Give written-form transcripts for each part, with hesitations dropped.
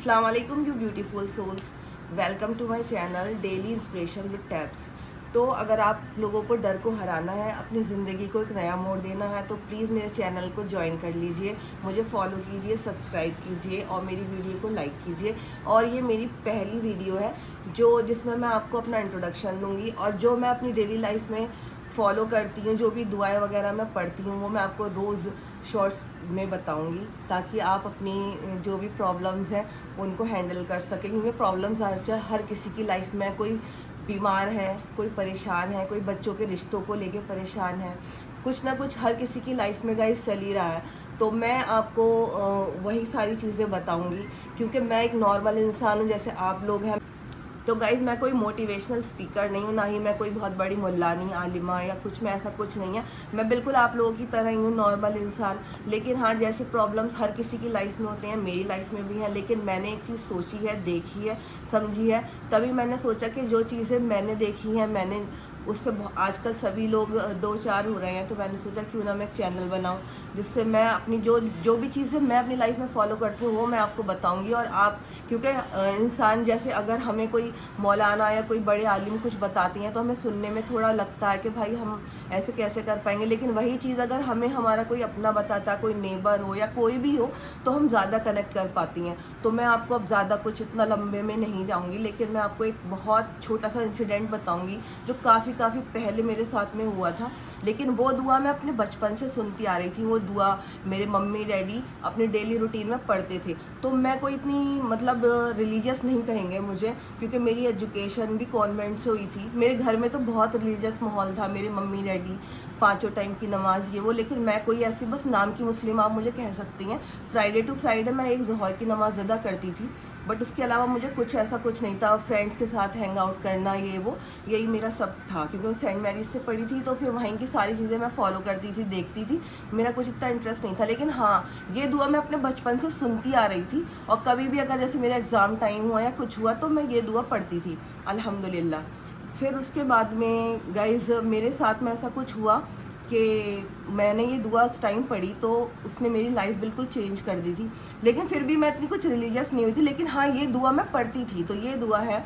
अस्सलाम वालेकुम you beautiful souls, welcome to my channel daily inspiration with taps. तो अगर आप लोगों को डर को हराना है, अपनी ज़िंदगी को एक नया मोड़ देना है, तो प्लीज़ मेरे चैनल को ज्वाइन कर लीजिए, मुझे फॉलो कीजिए, सब्सक्राइब कीजिए और मेरी वीडियो को लाइक कीजिए। और ये मेरी पहली वीडियो है जिसमें मैं आपको अपना इंट्रोडक्शन दूँगी और जो मैं अपनी डेली लाइफ में फॉलो करती हूँ, जो भी दुआएं वगैरह मैं पढ़ती हूँ, वो मैं आपको रोज़ शॉर्ट्स में बताऊंगी, ताकि आप अपनी जो भी प्रॉब्लम्स हैं उनको हैंडल कर सकें। क्योंकि प्रॉब्लम्स हर किसी की लाइफ में, कोई बीमार है, कोई परेशान है, कोई बच्चों के रिश्तों को लेके परेशान है, कुछ ना कुछ हर किसी की लाइफ में गाइस चल ही रहा है। तो मैं आपको वही सारी चीज़ें बताऊंगी, क्योंकि मैं एक नॉर्मल इंसान हूँ जैसे आप लोग हैं। तो गाइज़, मैं कोई मोटिवेशनल स्पीकर नहीं हूँ, ना ही मैं कोई बहुत बड़ी मुल्लानी आलिमा या कुछ में, ऐसा कुछ नहीं है। मैं बिल्कुल आप लोगों की तरह ही हूँ, नॉर्मल इंसान। लेकिन हाँ, जैसे प्रॉब्लम्स हर किसी की लाइफ में होते हैं, मेरी लाइफ में भी हैं। लेकिन मैंने एक चीज़ सोची है, देखी है, समझी है, तभी मैंने सोचा कि जो चीज़ें मैंने देखी हैं, मैंने उससे आजकल सभी लोग दो चार हो रहे हैं, तो मैंने सोचा क्यों ना मैं एक चैनल बनाऊं, जिससे मैं अपनी जो भी चीज़ें मैं अपनी लाइफ में फॉलो करती हूँ वो मैं आपको बताऊंगी। और आप, क्योंकि इंसान जैसे अगर हमें कोई मौलाना या कोई बड़े आलिम कुछ बताती हैं तो हमें सुनने में थोड़ा लगता है कि भाई हम ऐसे कैसे कर पाएंगे, लेकिन वही चीज़ अगर हमें हमारा कोई अपना बताता, कोई नेबर हो या कोई भी हो, तो हम ज़्यादा कनेक्ट कर पाती हैं। तो मैं आपको अब ज़्यादा कुछ इतना लंबे में नहीं जाऊँगी, लेकिन मैं आपको एक बहुत छोटा सा इंसिडेंट बताऊँगी जो काफ़ी पहले मेरे साथ में हुआ था। लेकिन वो दुआ मैं अपने बचपन से सुनती आ रही थी। वो दुआ मेरे मम्मी डैडी अपने डेली रूटीन में पढ़ते थे। तो मैं कोई इतनी मतलब रिलीजियस नहीं कहेंगे मुझे, क्योंकि मेरी एजुकेशन भी कॉन्वेंट से हुई थी। मेरे घर में तो बहुत रिलीजियस माहौल था, मेरे मम्मी डैडी पाँचों टाइम की नमाज ये वो। लेकिन मैं कोई ऐसी बस नाम की मुस्लिम आप मुझे कह सकती हैं। फ्राइडे टू फ्राइडे मैं एक ज़ोहर की नमाज़ अदा करती थी, बट उसके अलावा मुझे कुछ ऐसा कुछ नहीं था। फ्रेंड्स के साथ हैंग आउट करना ये वो, यही मेरा सब था। क्योंकि मैं सेंट मैरीज से पढ़ी थी, तो फिर वहीं की सारी चीज़ें मैं फॉलो करती थी, देखती थी। मेरा कुछ इतना इंटरेस्ट नहीं था। लेकिन हाँ, ये दुआ मैं अपने बचपन से सुनती आ रही थी, और कभी भी अगर जैसे मेरा एग्ज़ाम टाइम हुआ या कुछ हुआ तो मैं ये दुआ पढ़ती थी, अल्हम्दुलिल्लाह। फिर उसके बाद में गाइज़ मेरे साथ में ऐसा कुछ हुआ कि मैंने ये दुआ उस टाइम पढ़ी, तो उसने मेरी लाइफ बिल्कुल चेंज कर दी थी। लेकिन फिर भी मैं इतनी कुछ रिलीजियस नहीं हुई थी। लेकिन हाँ, ये दुआ मैं पढ़ती थी। तो ये दुआ है,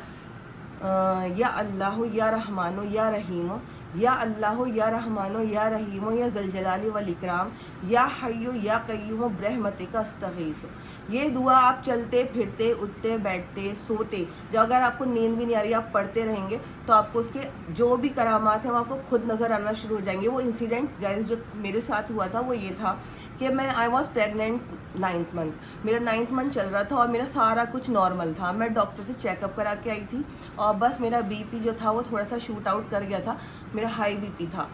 या अल्लाह या रहमानो या रहीमो, या अल्लाह या रहमानो या रहीमो, या जलजलाली वल इकराम, या हय्यो या कय्यूमो ब्रहमतिका अस्तगीसो। ये दुआ आप चलते फिरते, उठते बैठते, सोते, जो अगर आपको नींद भी नहीं आ रही, आप पढ़ते रहेंगे तो आपको उसके जो भी करामात हैं वो आपको खुद नज़र आना शुरू हो जाएंगे। वो इंसिडेंट गाइस जो मेरे साथ हुआ था वो ये था कि I was pregnant 9th month, मेरा 9th मंथ चल रहा था और मेरा सारा कुछ नॉर्मल था। मैं डॉक्टर से चेकअप करा के आई थी, और बस मेरा बीपी जो था वो थोड़ा सा शूट आउट कर गया था, मेरा हाई बीपी था।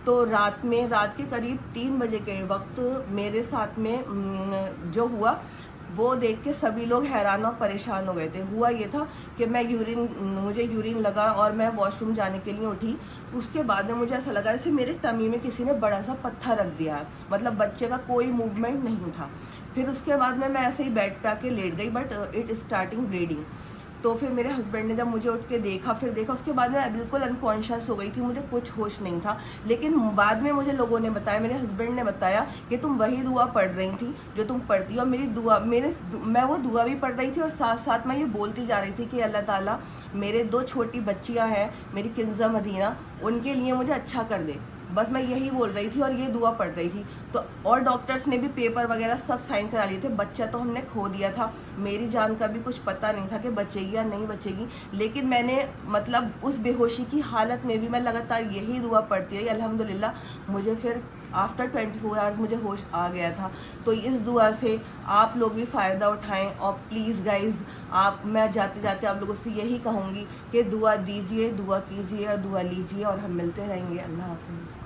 तो रात के करीब 3 बजे के वक्त मेरे साथ में जो हुआ वो देख के सभी लोग हैरान और परेशान हो गए थे। हुआ ये था कि मुझे यूरिन लगा और मैं वॉशरूम जाने के लिए उठी। उसके बाद में मुझे ऐसा लगा जैसे मेरे टमी में किसी ने बड़ा सा पत्थर रख दिया है, मतलब बच्चे का कोई मूवमेंट नहीं था। फिर उसके बाद में मैं ऐसे ही बेड पे आके लेट गई, बट इट स्टार्टिंग ब्लीडिंग। तो फिर मेरे हस्बैंड ने जब मुझे उठ के देखा, उसके बाद में बिल्कुल अनकॉन्शियस हो गई थी, मुझे कुछ होश नहीं था। लेकिन बाद में मुझे लोगों ने बताया, मेरे हस्बैंड ने बताया कि तुम वही दुआ पढ़ रही थी जो तुम पढ़ती हो। और मैं वो दुआ भी पढ़ रही थी, और साथ साथ मैं ये बोलती जा रही थी कि अल्लाह ताला मेरे 2 छोटी बच्चियाँ हैं, मेरी किंज़ा मदीना, उनके लिए मुझे अच्छा कर दे। बस मैं यही बोल रही थी और ये दुआ पढ़ रही थी। तो और डॉक्टर्स ने भी पेपर वगैरह सब साइन करा लिए थे। बच्चा तो हमने खो दिया था, मेरी जान का भी कुछ पता नहीं था कि बचेगी या नहीं बचेगी। लेकिन मैंने मतलब उस बेहोशी की हालत में भी मैं लगातार यही दुआ पढ़ती रही। अल्हम्दुलिल्लाह मुझे फिर आफ्टर 24 आवर्स मुझे होश आ गया था। तो इस दुआ से आप लोग भी फ़ायदा उठाएं। और प्लीज़ गाइज़, मैं जाते जाते आप लोगों से यही कहूँगी कि दुआ दीजिए, दुआ कीजिए और दुआ लीजिए, और हम मिलते रहेंगे। अल्लाह हाफ़िज़।